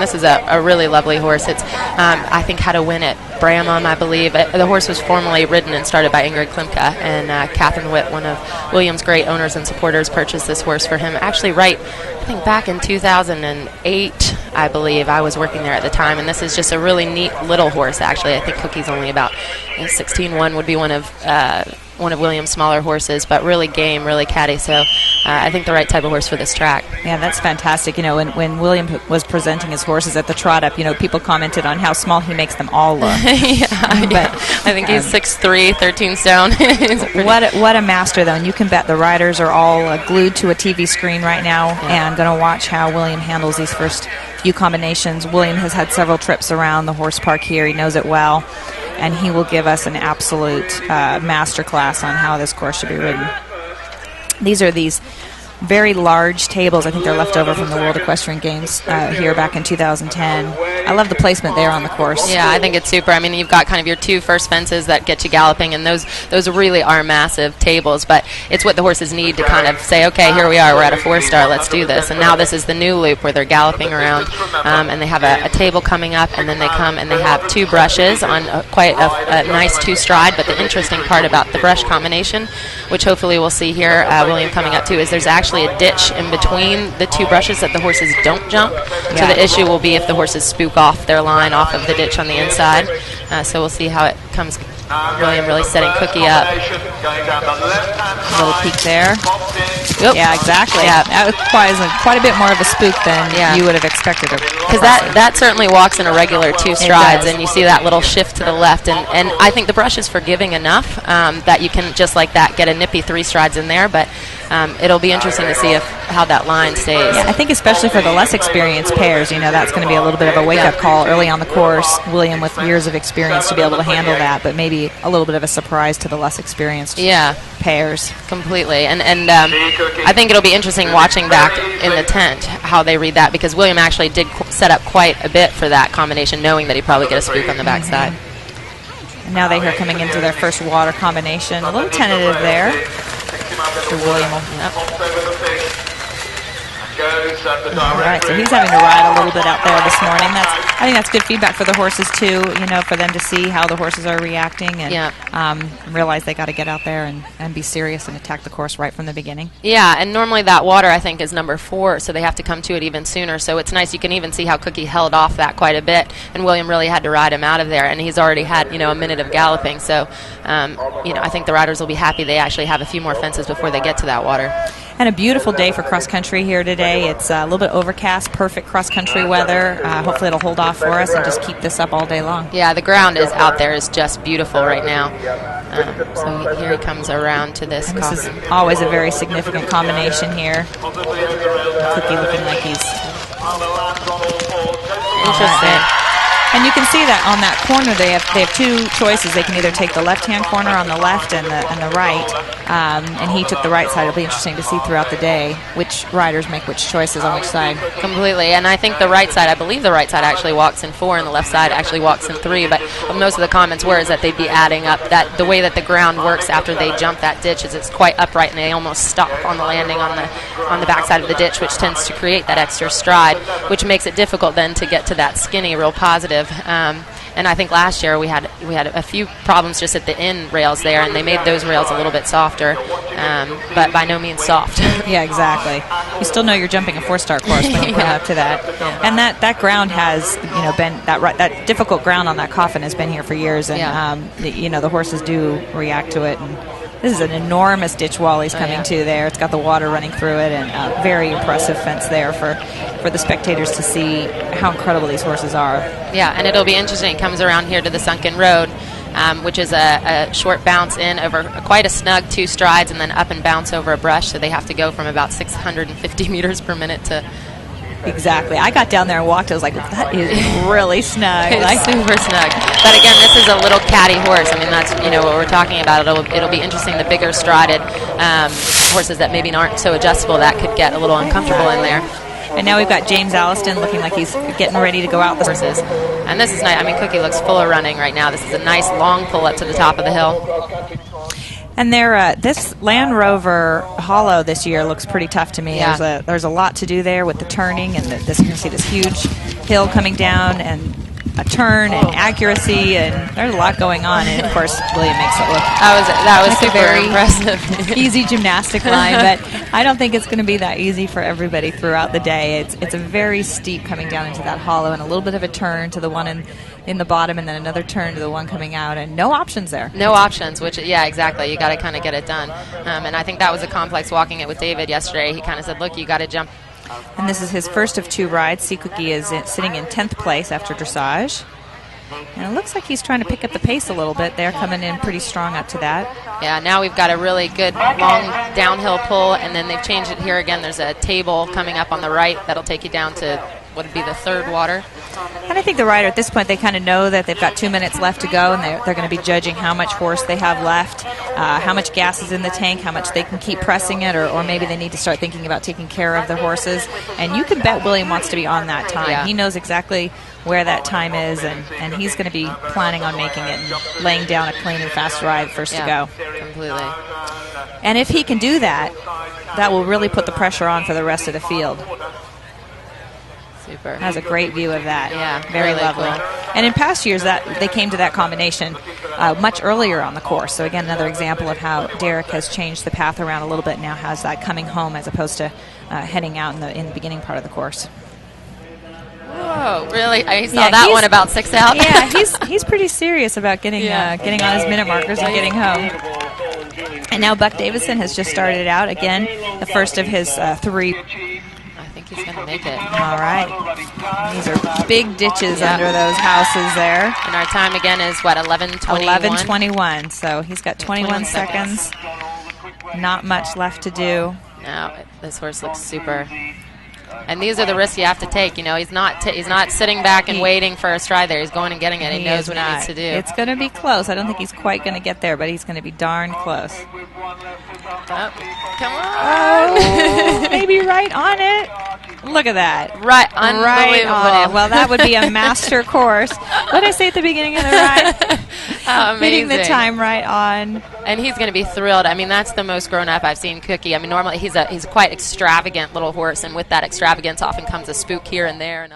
this is a really lovely horse. It's, I think, had a win at Bramham, I believe. The horse was formerly ridden and started by Ingrid Klimke, and Catherine Witt, one of William's great owners and supporters, purchased this horse for him. Actually, I think back in 2008, I believe. I was working there at the time, and this is just a really neat little horse, actually. I think Cookie's only about 16-1, would be one of William's smaller horses, but really game, really catty. So I think the right type of horse for this track. Yeah, that's fantastic. When William was presenting his horses at the trot up, people commented on how small he makes them all look. But I think he's 6'3", 13 stone. What a master, though. And you can bet the riders are all glued to a TV screen right now and going to watch how William handles these first few combinations. William has had several trips around the horse park here. He knows it well. And he will give us an absolute master class on how this course should be ridden. These are these very large tables. I think they're left over from the World Equestrian Games here back in 2010. I love the placement there on the course. Yeah, I think it's super. I mean, you've got kind of your two first fences that get you galloping, and those really are massive tables, but it's what the horses need to kind of say, okay, here we are, we're at a 4-star, let's do this. And now this is the new loop where they're galloping around, and they have a table coming up, and then they come and they have two brushes on quite a nice two-stride. But the interesting part about the brush combination, which hopefully we'll see here, William coming up to, is there's actually a ditch in between the two brushes that the horses don't jump. Yeah. So the issue will be if the horses spook off their line off of the ditch on the inside. So we'll see how it comes. William really setting Cookie up. A little peek there. Yep. Yeah, exactly. Yeah. That requires quite a bit more of a spook than you would have expected. Because that certainly walks in a regular two strides, and you see that little shift to the left. And I think the brush is forgiving enough that you can, just like that, get a nippy 3 strides in there. But it'll be interesting to see how that line stays. Yeah, I think especially for the less experienced pairs, that's going to be a little bit of a wake-up call early on the course. William with years of experience to be able to handle that, but maybe a little bit of a surprise to the less experienced pairs. Completely. And I think it'll be interesting watching back in the tent how they read that, because William actually did set up quite a bit for that combination, knowing that he'd probably get a spook on the backside. And now they're coming into their first water combination. A little tentative there. So William will... All right, so he's having to ride a little bit out there this morning. I think that's good feedback for the horses too. For them to see how the horses are reacting and realize they got to get out there and be serious and attack the course right from the beginning. Yeah, and normally that water I think is number 4, so they have to come to it even sooner. So it's nice. You can even see how Cookie held off that quite a bit, and William really had to ride him out of there. And he's already had a minute of galloping. So I think the riders will be happy they actually have a few more fences before they get to that water. And a beautiful day for cross-country here today. It's a little bit overcast, perfect cross-country weather. Hopefully it'll hold off for us and just keep this up all day long. Yeah, the ground is out there is just beautiful right now. So here he comes around to this. And this is always a very significant combination here. Cookie looking like he's... Interesting. And you can see that on that corner they have two choices. They can either take the left-hand corner on the left and the right, and he took the right side. It'll be interesting to see throughout the day which riders make which choices on which side. Completely, and I think the right side, I believe the right side actually walks in 4 and the left side actually walks in 3, but most of the comments were is that they'd be adding up. That the way that the ground works after they jump that ditch is it's quite upright, and they almost stop on the landing on the backside of the ditch, which tends to create that extra stride, which makes it difficult then to get to that skinny, real positive. And I think last year we had a few problems just at the end rails there, and they made those rails a little bit softer, but by no means soft. Yeah, exactly. You still know you're jumping a 4-star course when you come up to that. Yeah. And that ground has been that difficult ground on that coffin has been here for years, and the horses do react to it. And this is an enormous ditch wall he's coming to there. It's got the water running through it, and a very impressive fence there for the spectators to see how incredible these horses are. Yeah, and it'll be interesting. It comes around here to the sunken road, which is a short bounce in over quite a snug 2 strides and then up and bounce over a brush, so they have to go from about 650 meters per minute to... Exactly. I got down there and walked. I was like, that is really snug. It's super snug. But again, this is a little catty horse. I mean, that's what we're talking about. It'll be interesting. The bigger strided horses that maybe aren't so adjustable, that could get a little uncomfortable in there. And now we've got James Alliston looking like he's getting ready to go out the horses. And this is nice. I mean, Cookie looks full of running right now. This is a nice long pull up to the top of the hill. And this Land Rover Hollow this year looks pretty tough to me. Yeah. There's a lot to do there with the turning, and you can see this huge hill coming down, and a turn and accuracy, and there's a lot going on. And of course, William makes it look that was like super a very impressive, easy gymnastic line. But I don't think it's going to be that easy for everybody throughout the day. It's a very steep coming down into that hollow, and a little bit of a turn to the one in the bottom, and then another turn to the one coming out, and no options there. No options, which, yeah, exactly. You got to kind of get it done. And I think that was a complex walking it with David yesterday. He kind of said, look, you got to jump. And this is his first of 2 rides. Seacookie is sitting in 10th place after dressage. And it looks like he's trying to pick up the pace a little bit. They're coming in pretty strong up to that. Yeah, now we've got a really good long downhill pull, and then they've changed it here again. There's a table coming up on the right that'll take you down to what would be the 3rd water. And I think the rider at this point, they kind of know that they've got 2 minutes left to go, and they're going to be judging how much horse they have left, how much gas is in the tank, how much they can keep pressing it, or maybe they need to start thinking about taking care of the horses. And you can bet William wants to be on that time. Yeah. He knows exactly where that time is, and he's going to be planning on making it and laying down a clean and fast ride first to go. Completely. And if he can do that, that will really put the pressure on for the rest of the field. Super. Has a great view of that. Yeah, very really lovely. cool. And in past years, that they came to that combination much earlier on the course. So again, another example of how Derek has changed the path around a little bit. Now has that coming home as opposed to heading out in the beginning part of the course. Whoa, really? I saw that one about 6 out. Yeah, he's pretty serious about getting on his minute markers and getting home. And now Buck Davison has just started out again, the first of his 3. I think he's going to make it. All right. These are big ditches under those houses there. And our time again is, what, 11:21? 11:21. So he's got 21 seconds. Not much left to do. No, this horse looks super. And these are the risks you have to take. You know, he's not sitting back and waiting for a stride there. He's going and getting it. He knows what he needs to do. It's going to be close. I don't think he's quite going to get there, but he's going to be darn close. Oh, come on. Oh, maybe right on it. Look at that. Right on. Well, that would be a master course. What did I say at the beginning of the ride? Hitting the time right on. And he's going to be thrilled. I mean, that's the most grown up I've seen Cookie. I mean, normally he's a quite extravagant little horse, and with that extravagance often comes a spook here and there. And